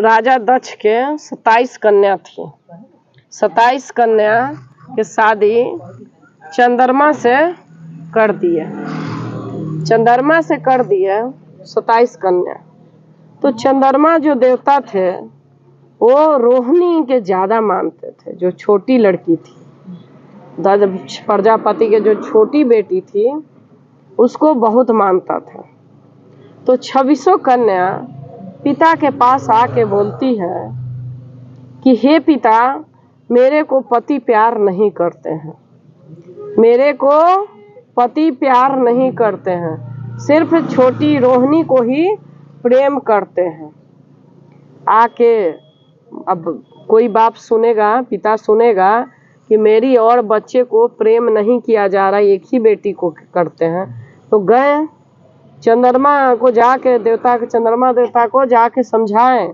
राजा दक्ष के 27 कन्या थी। 27 कन्या की शादी चंद्रमा से कर दिए। चंद्रमा से कर दिए 27 कन्या। तो चंद्रमा जो देवता थे वो रोहिणी के ज्यादा मानते थे, जो छोटी लड़की थी। प्रजापति के जो छोटी बेटी थी उसको बहुत मानता था। तो 26 कन्या पिता के पास आके बोलती है कि हे पिता, मेरे को पति प्यार नहीं करते हैं, मेरे को पति प्यार नहीं करते हैं, सिर्फ छोटी रोहिणी को ही प्रेम करते हैं। आके अब कोई बाप सुनेगा, पिता सुनेगा कि मेरी और बच्चे को प्रेम नहीं किया जा रहा, एक ही बेटी को करते हैं, तो गए चंद्रमा को जाके, देवता के चंद्रमा देवता को जाके समझाएं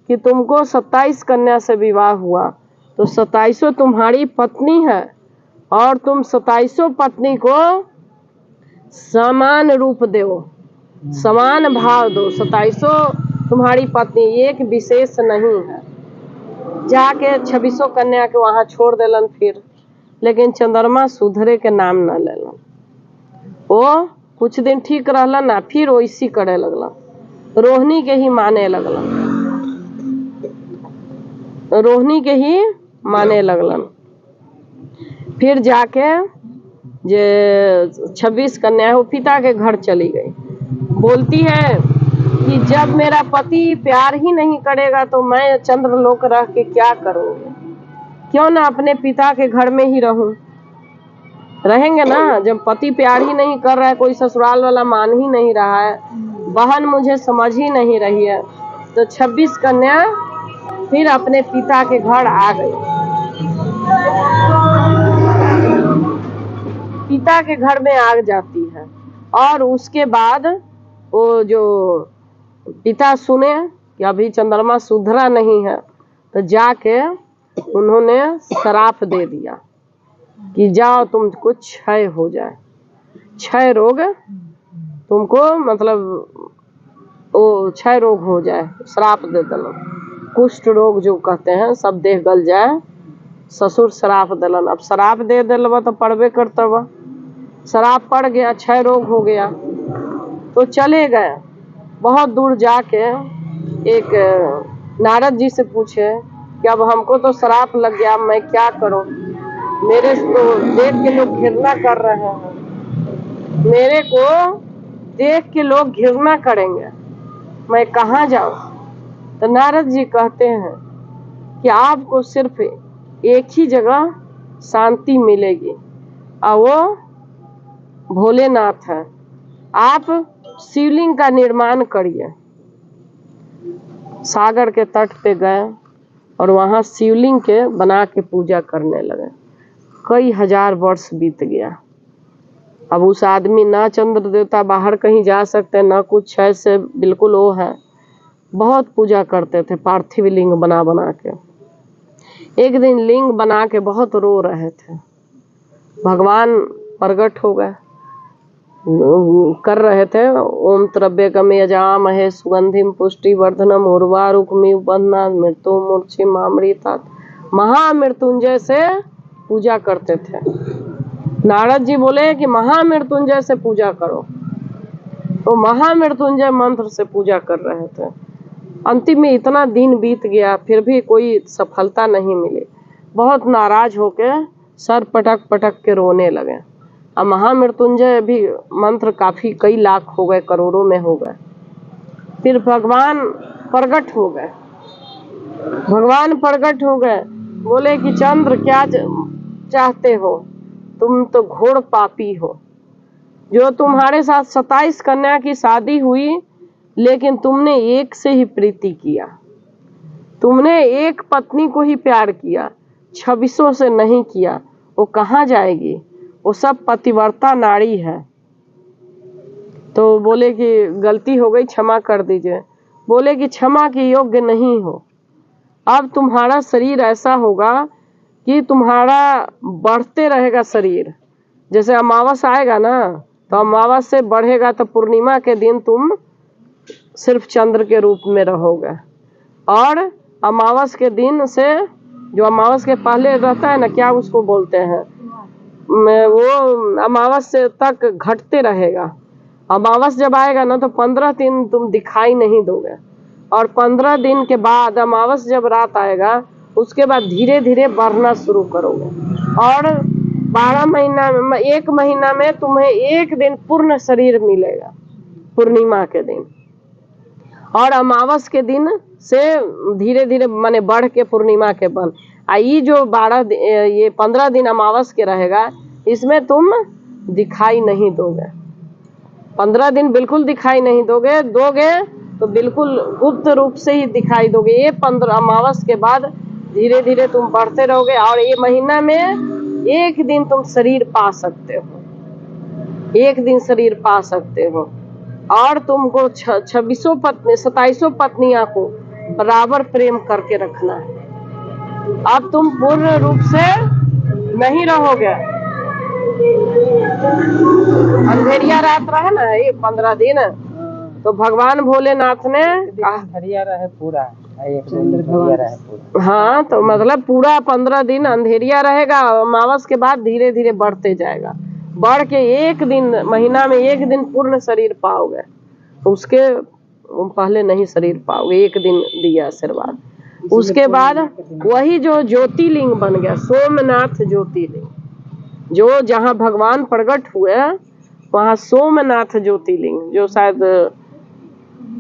कि तुमको 27 कन्या से विवाह हुआ तो 27 तुम्हारी पत्नी है और तुम 27 पत्नी को समान रूप दो, समान भाव दो। 27 तुम्हारी पत्नी, एक विशेष नहीं है। जाके 26 कन्या के वहां छोड़ देलन फिर, लेकिन चंद्रमा सुधरे के नाम न लेलन। वो कुछ दिन ठीक रहलन ना, फिर वैसी करे लगलन, रोहिणी के ही माने लगलन, रोहिणी के ही माने लगलन। फिर जाके जे 26 कन्या वो पिता के घर चली गई। बोलती है कि जब मेरा पति प्यार ही नहीं करेगा तो मैं चंद्रलोक रह के क्या करूँगी, क्यों ना अपने पिता के घर में ही रहूं। रहेंगे ना, जब पति प्यार ही नहीं कर रहा है, कोई ससुराल वाला मान ही नहीं रहा है, बहन मुझे समझ ही नहीं रही है, तो 26 कन्या फिर अपने पिता के घर आ गई। पिता के घर में आग जाती है और उसके बाद वो जो पिता सुने कि अभी चंद्रमा सुधरा नहीं है, तो जाके उन्होंने श्राप दे दिया कि जाओ तुमको क्षय हो जाए, क्षय रोग तुमको, मतलब वो क्षय रोग हो जाए, श्राप दे दलो। कुष्ठ रोग जो कहते हैं, सब देह गल जाए, ससुर श्राप दलन। अब श्राप दे दिलवा तो पड़बे करता हुआ, श्राप पड़ गया, क्षय रोग हो गया। तो चले गए, बहुत दूर जाके एक नारद जी से पूछे कि अब हमको तो श्राप लग गया, मैं क्या करूं, मेरे को देख के लोग घृणा कर रहे हैं, मेरे को देख के लोग घृणा करेंगे, मैं कहाँ जाऊं। तो नारद जी कहते हैं कि आपको सिर्फ एक ही जगह शांति मिलेगी और वो भोलेनाथ है। आप शिवलिंग का निर्माण करिए। सागर के तट पे गए और वहां शिवलिंग के बना के पूजा करने लगे। कई हजार वर्ष बीत गया। अब उस आदमी ना चंद्र देवता बाहर कहीं जा सकते, ना कुछ ऐसे, बिल्कुल वो है। बहुत पूजा करते थे, पार्थिव लिंग बना बना के। एक दिन लिंग बना के बहुत रो रहे थे, भगवान प्रकट हो गए, कर रहे थे ओम त्र्यंबकम यजामहे सुगंधिम पुष्टि वर्धनम उर्वारुकमिव बंधनात् मृत्यु मूर्छित मामृतात्, महामृत्युंजय से पूजा करते थे। नारद जी बोले कि महामृत्युंजय से पूजा करो, तो महामृत्युंजय मंत्र से पूजा कर रहे थे। अंतिम में इतना दिन बीत गया, फिर भी कोई सफलता नहीं मिली। बहुत नाराज होके सर पटक पटक के रोने लगे। अब महामृत्युंजय भी मंत्र काफी, कई लाख हो गए, करोड़ों में हो गए। फिर भगवान प्रकट हो गए, भगवान प्रकट हो गए, बोले कि चंद्र क्या चाहते हो, तुम तो घोर पापी हो। जो तुम्हारे साथ 27 कन्या की शादी हुई, लेकिन तुमने एक से ही प्रीति किया, तुमने एक पत्नी को ही प्यार किया, 26 से नहीं किया। वो कहाँ जाएगी, वो सब पतिव्रता नारी है। तो बोले कि गलती हो गई, क्षमा कर दीजिए। बोले कि क्षमा के योग्य नहीं हो। अब तुम्हारा शरीर ऐसा होगा कि तुम्हारा बढ़ते रहेगा शरीर। जैसे अमावस आएगा ना, तो अमावस से बढ़ेगा, तो पूर्णिमा के दिन तुम सिर्फ चंद्र के रूप में रहोगे। और अमावस के दिन से, जो अमावस के पहले रहता है ना, क्या उसको बोलते हैं, वो अमावस से तक घटते रहेगा। अमावस जब आएगा ना तो 15 दिन तुम दिखाई नहीं दोगे, और 15 दिन के बाद अमावस जब रात आएगा उसके बाद धीरे धीरे बढ़ना शुरू करोगे। और 12 महीना में, 1 महीना में तुम्हें 1 दिन पूर्ण शरीर मिलेगा, पूर्णिमा के दिन। और अमावस के दिन से धीरे धीरे माने बढ़ के पूर्णिमा के बन आई। जो 15 दिन अमावस के रहेगा, इसमें तुम दिखाई नहीं दोगे। 15 दिन बिल्कुल दिखाई नहीं दोगे तो बिल्कुल गुप्त रूप से ही दिखाई दोगे। ये 15 अमावस के बाद धीरे धीरे तुम बढ़ते रहोगे, और ये महीना में 1 दिन तुम शरीर पा सकते हो, 1 दिन शरीर पा सकते हो। और तुमको 26 पत्नी 27 पत्नियां को बराबर प्रेम करके रखना है। अब तुम पूर्ण रूप से नहीं रहोगे। अंधेरिया रात रहे ना ये 15 दिन, तो भगवान भोलेनाथ ने अंधेरिया रहे पूरा, एक दिन अंधेरिया रहे पूरा। हाँ, तो मतलब पूरा 15 दिन अंधेरिया रहेगा। अमावस के बाद धीरे धीरे बढ़ते जाएगा, बढ़ के 1 दिन, महीना में 1 दिन पूर्ण शरीर पाओगे। उसके पहले नहीं शरीर पाओगे, 1 दिन दिया आशीर्वाद। उसके बाद वही जो ज्योतिर्लिंग बन गया, सोमनाथ ज्योतिर्लिंग, जो जहाँ भगवान प्रकट हुए वहाँ सोमनाथ ज्योतिर्लिंग, जो शायद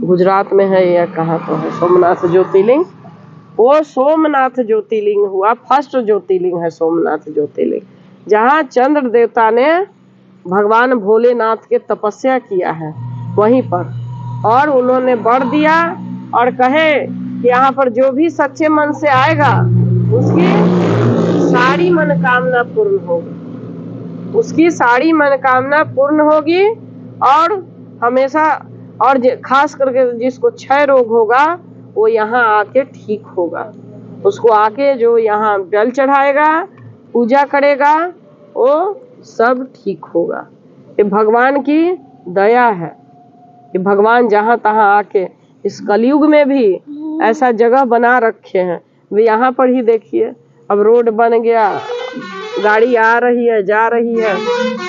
गुजरात में है या कहाँ तो है सोमनाथ ज्योतिर्लिंग। वो सोमनाथ ज्योतिर्लिंग हुआ, फर्स्ट ज्योतिर्लिंग है सोमनाथ ज्योतिर्लिंग, जहाँ चंद्र देवता ने भगवान भोलेनाथ के तपस्या किया है वहीं पर। और उन्होंने वर दिया और कहे कि यहाँ पर जो भी सच्चे मन से आएगा उसकी सारी मनोकामना पूर्ण होगी, उसकी सारी मनोकामना पूर्ण होगी। और हमेशा, और खास करके जिसको क्षय रोग होगा वो यहाँ आके ठीक होगा। उसको आके जो यहाँ जल चढ़ाएगा, पूजा करेगा, वो सब ठीक होगा। ये भगवान की दया है कि भगवान जहाँ तहाँ आके इस कलयुग में भी ऐसा जगह बना रखे हैं। वे यहाँ पर ही देखिए, अब रोड बन गया, गाड़ी आ रही है जा रही है,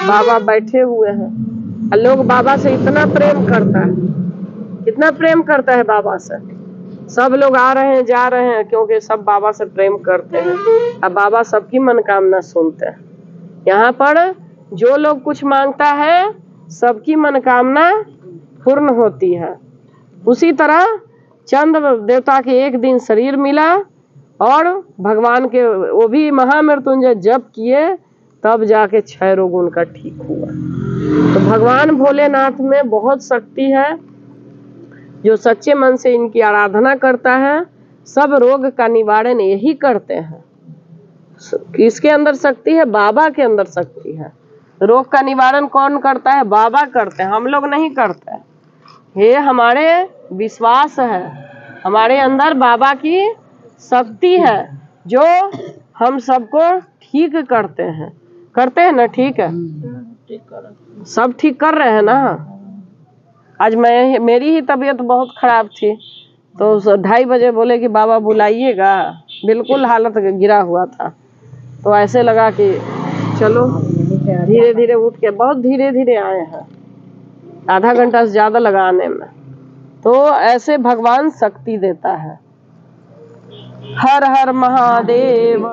बाबा बैठे हुए हैं। और लोग बाबा से इतना प्रेम करता है, इतना प्रेम करता है बाबा से। सब लोग आ रहे हैं जा रहे हैं क्योंकि सब बाबा से प्रेम करते हैं, और बाबा सबकी मनोकामना सुनते हैं। यहाँ पर जो लोग कुछ मांगता है सबकी मनोकामना पूर्ण होती है। उसी तरह चंद्र देवता के 1 दिन शरीर मिला, और भगवान के वो भी महामृत्युंजय जप किए, तब जाके क्षय रोग उनका ठीक हुआ। तो भगवान भोलेनाथ में बहुत शक्ति है। जो सच्चे मन से इनकी आराधना करता है सब रोग का निवारण यही करते हैं। किसके अंदर शक्ति है? बाबा के अंदर शक्ति है। रोग का निवारण कौन करता है? बाबा करते हैं, हम लोग नहीं करते। ये हमारे विश्वास है, हमारे अंदर बाबा की शक्ति है जो हम सबको ठीक करते हैं ना। ठीक है, सब ठीक कर रहे हैं ना। आज मेरी ही तबीयत बहुत खराब थी, तो 2:30 बजे बोले कि बाबा बुलाइएगा, बिल्कुल हालत गिरा हुआ था। तो ऐसे लगा कि चलो धीरे धीरे उठ के, बहुत धीरे धीरे आए हैं, आधा घंटा से ज़्यादा लगा आने में। तो ऐसे भगवान शक्ति देता है। हर हर महादेव।